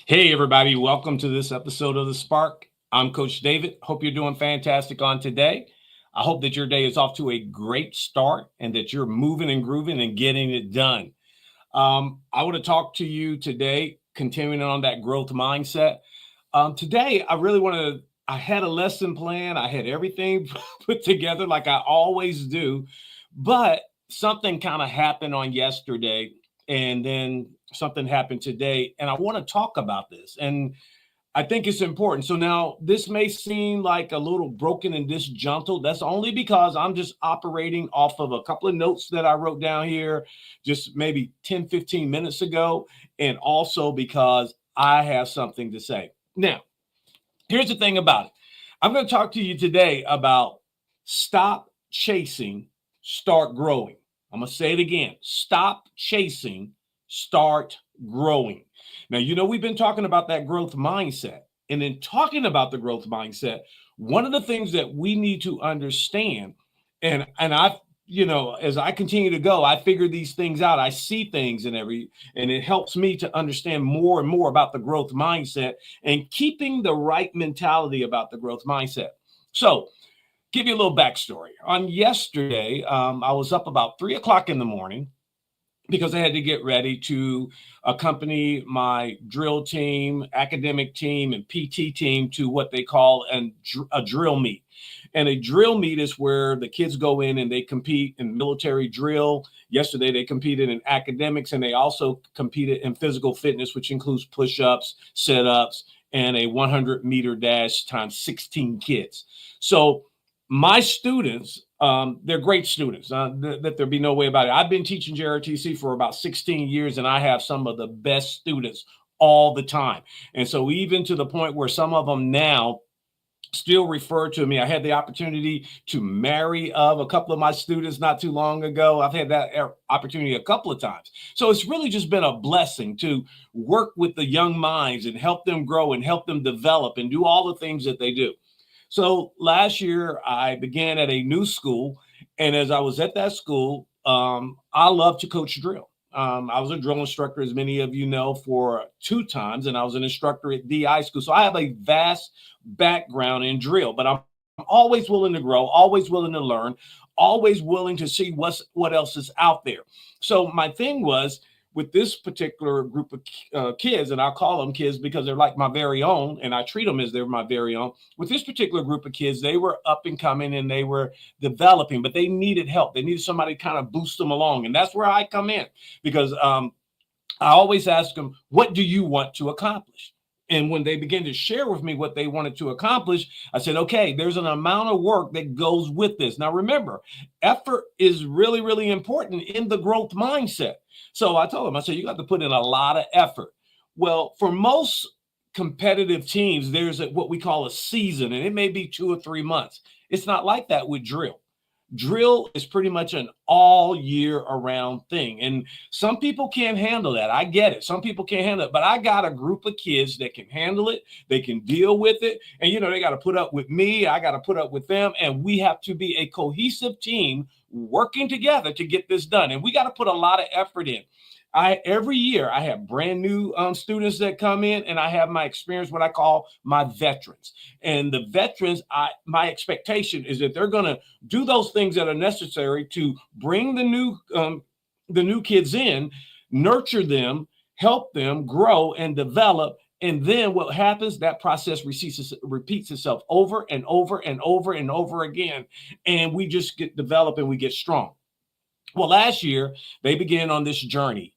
Hey, everybody, welcome to this episode of The Spark. I'm Coach David. Hope you're doing fantastic on today. I hope that your day is off to a great start and that you're moving and grooving and getting it done. I want to talk to you today, continuing on that growth mindset. Today, I had a lesson plan, I had everything put together like I always do, but something kind of happened on yesterday, and then something happened today, and I want to talk about this. And I think it's important. So now this may seem like a little broken and disjuntled. That's only because I'm just operating off of a couple of notes that I wrote down here just maybe 10, 15 minutes ago. And also because I have something to say. Now, here's the thing about it. I'm going to talk to you today about stop chasing, start growing. I'm going to say it again. Stop chasing, start growing. Now, we've been talking about that growth mindset. And in talking about the growth mindset, one of the things that we need to understand, as I continue to go, I figure these things out. I see things and it helps me to understand more and more about the growth mindset and keeping the right mentality about the growth mindset. So, give you a little backstory. On yesterday, I was up about 3 o'clock in the morning because I had to get ready to accompany my drill team, academic team, and PT team to what they call a drill meet. And a drill meet is where the kids go in and they compete in military drill. Yesterday, they competed in academics, and they also competed in physical fitness, which includes push-ups, sit-ups, and a 100-meter dash times 16 kids. So my students, they're great students. That there be no way about it. I've been teaching JRTC for about 16 years, and I have some of the best students all the time. And so even to the point where some of them now still refer to me. I had the opportunity to marry a couple of my students not too long ago. I've had that opportunity a couple of times. So it's really just been a blessing to work with the young minds and help them grow and help them develop and do all the things that they do. So last year, I began at a new school. And as I was at that school, I love to coach drill. I was a drill instructor, as many of you know, for 2 times, and I was an instructor at DI school. So I have a vast background in drill, but I'm always willing to grow, always willing to learn, always willing to see what else is out there. So my thing was, with this particular group of kids, and I'll call them kids because they're like my very own, and I treat them as they're my very own. With this particular group of kids, they were up and coming and they were developing, but they needed help. They needed somebody to kind of boost them along. And that's where I come in because I always ask them, what do you want to accomplish? And when they began to share with me what they wanted to accomplish, I said, okay, there's an amount of work that goes with this. Now, remember, effort is really, really important in the growth mindset. So I told them, I said, you got to put in a lot of effort. Well, for most competitive teams, there's what we call a season, and it may be 2 or 3 months. It's not like that with drill. Drill is pretty much an all year around thing. And some people can't handle that. I get it. Some people can't handle it, but I got a group of kids that can handle it. They can deal with it. And, they got to put up with me. I got to put up with them. And we have to be a cohesive team working together to get this done. And we got to put a lot of effort in. Every year I have brand new students that come in, and I have my experience, what I call my veterans. And the veterans, my expectation is that they're going to do those things that are necessary to bring the new kids in, nurture them, help them grow and develop. And then what happens, that process repeats itself over and over and over and over again. And we just get developed and we get strong. Well, last year they began on this journey.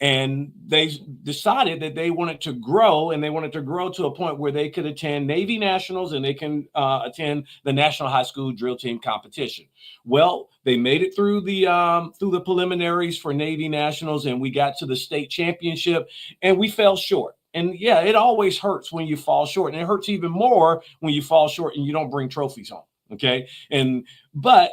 And they decided that they wanted to grow, and they wanted to grow to a point where they could attend Navy Nationals and they can attend the National High School Drill Team competition. Well, they made it through the preliminaries for Navy Nationals, and we got to the state championship, and we fell short. And yeah, it always hurts when you fall short, and it hurts even more when you fall short and you don't bring trophies home. Okay, but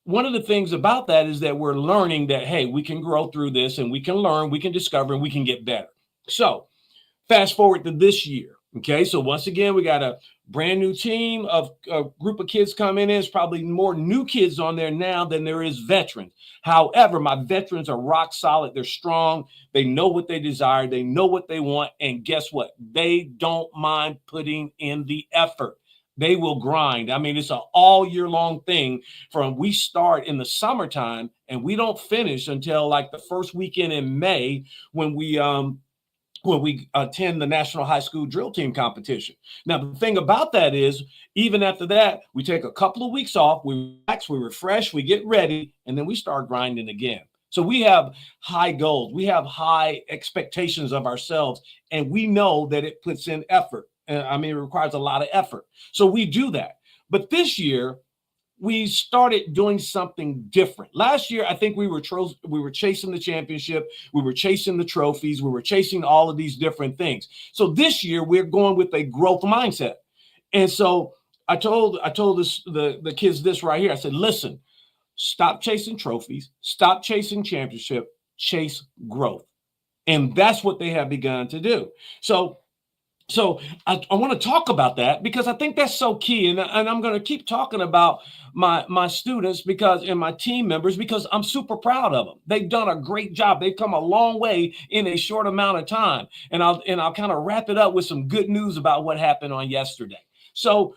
one of the things about that is that we're learning that, hey, we can grow through this and we can learn, we can discover, and we can get better. So fast forward to this year. Okay, so once again, we got a brand new team of a group of kids coming in. There's probably more new kids on there now than there is veterans. However, my veterans are rock solid. They're strong. They know what they desire. They know what they want. And guess what? They don't mind putting in the effort. They will grind. I mean, it's an all year long thing from we start in the summertime and we don't finish until like the first weekend in May when we attend the National High School Drill Team competition. Now, the thing about that is, even after that, we take a couple of weeks off, we relax, we refresh, we get ready, and then we start grinding again. So we have high goals, we have high expectations of ourselves, and we know that it puts in effort. I mean, it requires a lot of effort. So we do that. But this year, we started doing something different. Last year, I think we were chasing the championship, we were chasing the trophies, we were chasing all of these different things. So this year, we're going with a growth mindset. And so I told the kids this right here. I said, listen, stop chasing trophies, stop chasing championship, chase growth. And that's what they have begun to do. So I want to talk about that because I think that's so key. And I'm going to keep talking about my students and my team members because I'm super proud of them. They've done a great job. They've come a long way in a short amount of time. And I'll kind of wrap it up with some good news about what happened on yesterday. So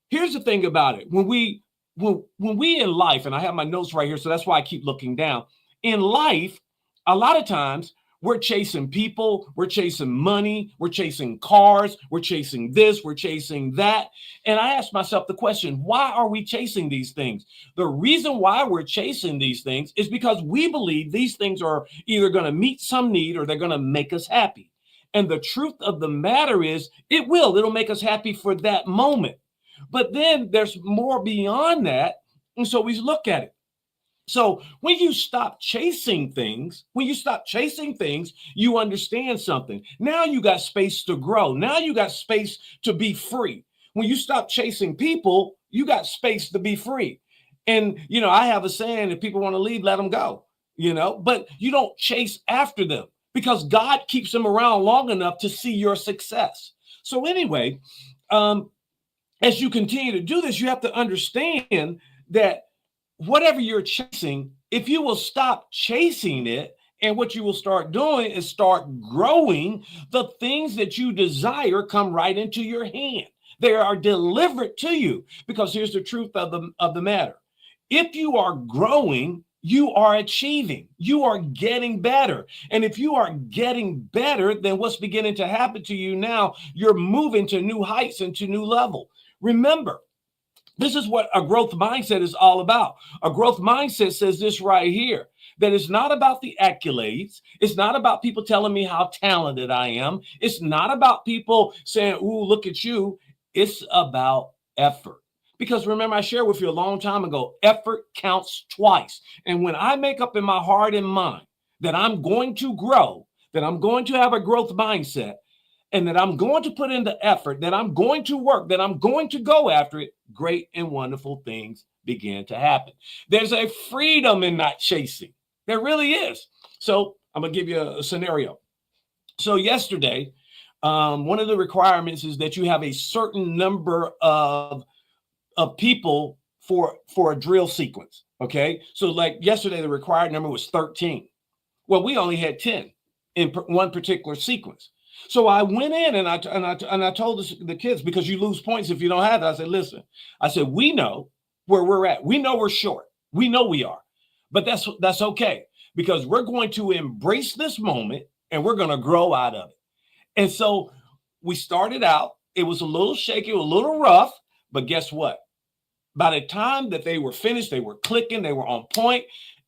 here's the thing about it. When we in life, and I have my notes right here, so that's why I keep looking down. In life, a lot of times, we're chasing people, we're chasing money, we're chasing cars, we're chasing this, we're chasing that. And I asked myself the question, why are we chasing these things? The reason why we're chasing these things is because we believe these things are either going to meet some need or they're going to make us happy. And the truth of the matter is it'll make us happy for that moment. But then there's more beyond that. And so we look at it. So when you stop chasing things, you understand something. Now you got space to grow. Now you got space to be free. When you stop chasing people, you got space to be free. And, I have a saying, if people want to leave, let them go, but you don't chase after them because God keeps them around long enough to see your success. So anyway, as you continue to do this, you have to understand that whatever you're chasing, if you will stop chasing it, and what you will start doing is start growing, the things that you desire come right into your hand. They are delivered to you because here's the truth of the matter. If you are growing, you are achieving, you are getting better. And if you are getting better, then what's beginning to happen to you now, you're moving to new heights and to new level. Remember, this is what a growth mindset is all about. A growth mindset says this right here, that it's not about the accolades. It's not about people telling me how talented I am. It's not about people saying, ooh, look at you. It's about effort. Because remember, I shared with you a long time ago, effort counts twice. And when I make up in my heart and mind that I'm going to grow, that I'm going to have a growth mindset, and that I'm going to put in the effort, that I'm going to work, that I'm going to go after it, great and wonderful things begin to happen. There's a freedom in not chasing. There really is. So I'm going to give you a scenario. So yesterday, one of the requirements is that you have a certain number of people for a drill sequence. Okay. So like yesterday, the required number was 13. Well, we only had 10 in one particular sequence. So I went in and I told the kids, because you lose points if you don't have it. I said, listen, we know where we're at. We know we're short. We know we are, but that's okay because we're going to embrace this moment and we're going to grow out of it. And so we started out, it was a little shaky, a little rough, but guess what? By the time that they were finished, they were clicking, they were on point,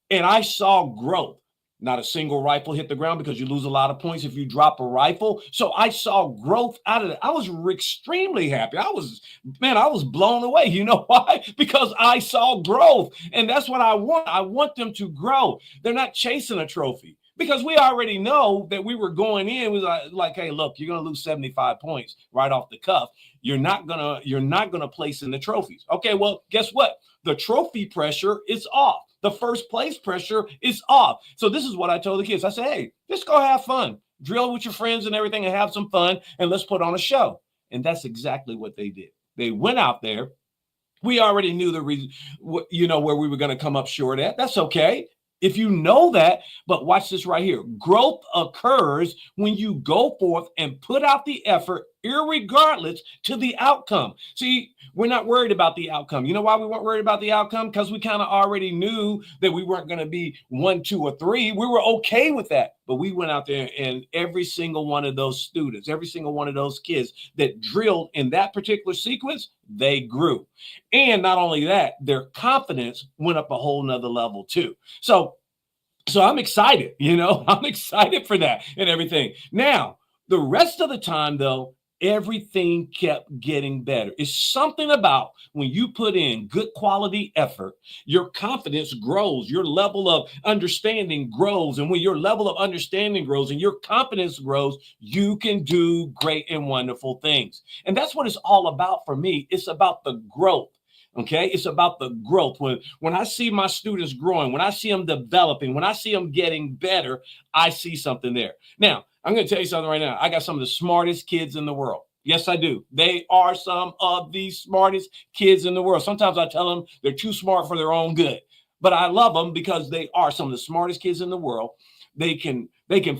and I saw growth. Not a single rifle hit the ground because you lose a lot of points if you drop a rifle. So I saw growth out of it. I was extremely happy. I was blown away. You know why? Because I saw growth. And that's what I want. I want them to grow. They're not chasing a trophy because we already know that we were going in. It was like, hey, look, you're going to lose 75 points right off the cuff. You're not gonna place in the trophies. Okay, well, guess what? The trophy pressure is off. The first place pressure is off. So this is what I told the kids. I said, hey, just go have fun. drill with your friends and everything and have some fun, and let's put on a show. And that's exactly what they did. They went out there. We already knew the reason, where we were going to come up short at. That's okay if you know that. But watch this right here. Growth occurs when you go forth and put out the effort, irregardless to the outcome. See, we're not worried about the outcome. You know why we weren't worried about the outcome? Because we kind of already knew that we weren't going to be 1, 2, or 3. We were okay with that. But we went out there, and every single one of those students, every single one of those kids that drilled in that particular sequence, they grew. And not only that, their confidence went up a whole nother level too. So I'm excited, I'm excited for that and everything. Now, the rest of the time, though, everything kept getting better. It's something about when you put in good quality effort, your confidence grows, your level of understanding grows. And when your level of understanding grows and your confidence grows, you can do great and wonderful things. And that's what it's all about for me. It's about the growth. Okay, it's about the growth. When I see my students growing, when I see them developing, when I see them getting better, I see something there. Now, I'm going to tell you something right now. I got some of the smartest kids in the world. Yes, I do. They are some of the smartest kids in the world. Sometimes I tell them they're too smart for their own good, but I love them because they are some of the smartest kids in the world. They can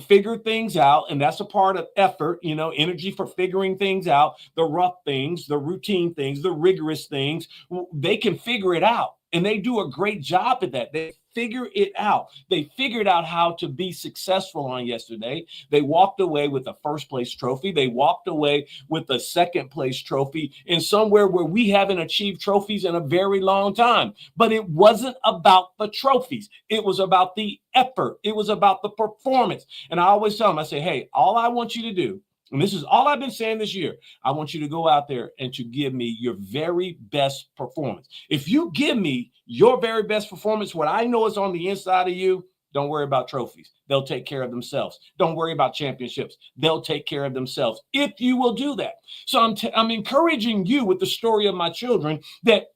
figure things out, and that's a part of effort, energy for figuring things out, the rough things, the routine things, the rigorous things. They can figure it out, and they do a great job at that. They figure it out. They figured out how to be successful on yesterday. They walked away with a first place trophy. They walked away with a second place trophy in somewhere where we haven't achieved trophies in a very long time. But it wasn't about the trophies. It was about the effort. It was about the performance. And I always tell them, I say, hey, all I want you to do, and this is all I've been saying this year, I want you to go out there and to give me your very best performance. If you give me your very best performance, what I know is on the inside of you, don't worry about trophies. They'll take care of themselves. Don't worry about championships. They'll take care of themselves if you will do that. So I'm encouraging you with the story of my children that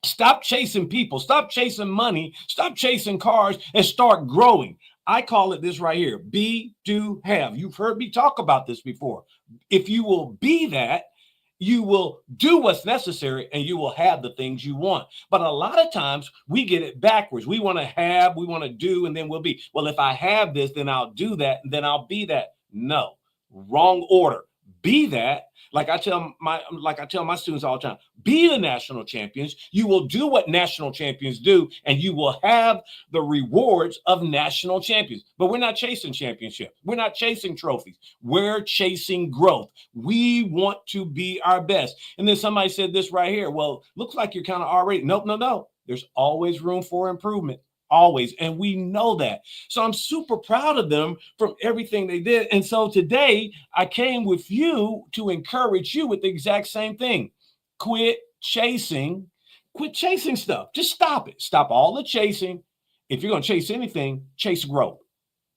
stop chasing people, stop chasing money, stop chasing cars, and start growing. I call it this right here: be, do, have. You've heard me talk about this before. If you will be that, you will do what's necessary and you will have the things you want. But a lot of times we get it backwards. We want to have, we want to do, and then we'll be. Well, if I have this, then I'll do that, and then I'll be that. No, wrong order. Be that. Like I tell my students all the time, be the national champions. You will do what national champions do, and you will have the rewards of national champions. But we're not chasing championships. We're not chasing trophies. We're chasing growth. We want to be our best. And then somebody said this right here. Well, looks like you're kind of already. Nope, no. There's always room for improvement. Always. And we know that. So I'm super proud of them from everything they did. And so today I came with you to encourage you with the exact same thing. Quit chasing stuff. Just stop it. Stop all the chasing. If you're going to chase anything, chase growth.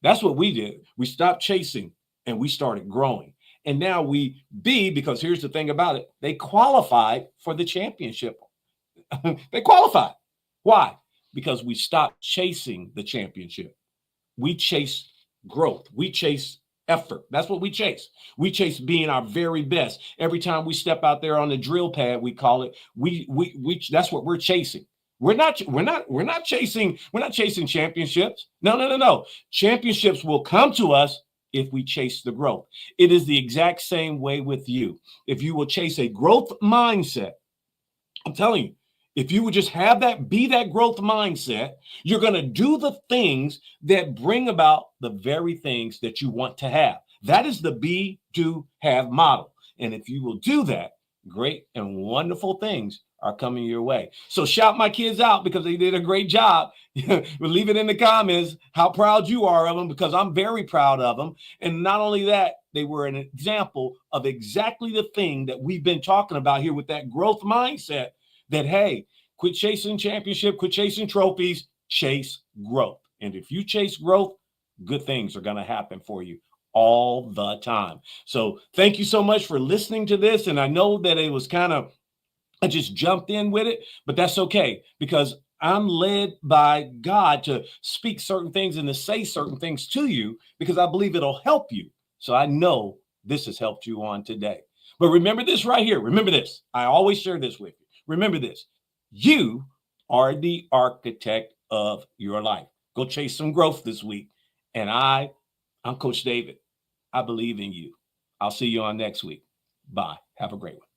That's what we did. We stopped chasing and we started growing. And now because here's the thing about it. They qualified for the championship. They qualified. Why? Because we stopped chasing the championship. We chase growth. We chase effort. That's what we chase. We chase being our very best. Every time we step out there on the drill pad, we call it, we that's what we're chasing. We're not chasing championships. No. Championships will come to us if we chase the growth. It is the exact same way with you. If you will chase a growth mindset, I'm telling you, if you would just be that growth mindset, you're going to do the things that bring about the very things that you want to have. That is the be, do, have model. And if you will do that, great and wonderful things are coming your way. So shout my kids out because they did a great job. Leave it in the comments how proud you are of them, because I'm very proud of them. And not only that, they were an example of exactly the thing that we've been talking about here with that growth mindset. That, hey, quit chasing championship, quit chasing trophies, chase growth. And if you chase growth, good things are going to happen for you all the time. So thank you so much for listening to this. And I know that it was I just jumped in with it, but that's okay, because I'm led by God to speak certain things and to say certain things to you, because I believe it'll help you. So I know this has helped you on today. But remember this right here. Remember this. I always share this with you. Remember this. You are the architect of your life. Go chase some growth this week. And I'm Coach David. I believe in you. I'll see you on next week. Bye. Have a great one.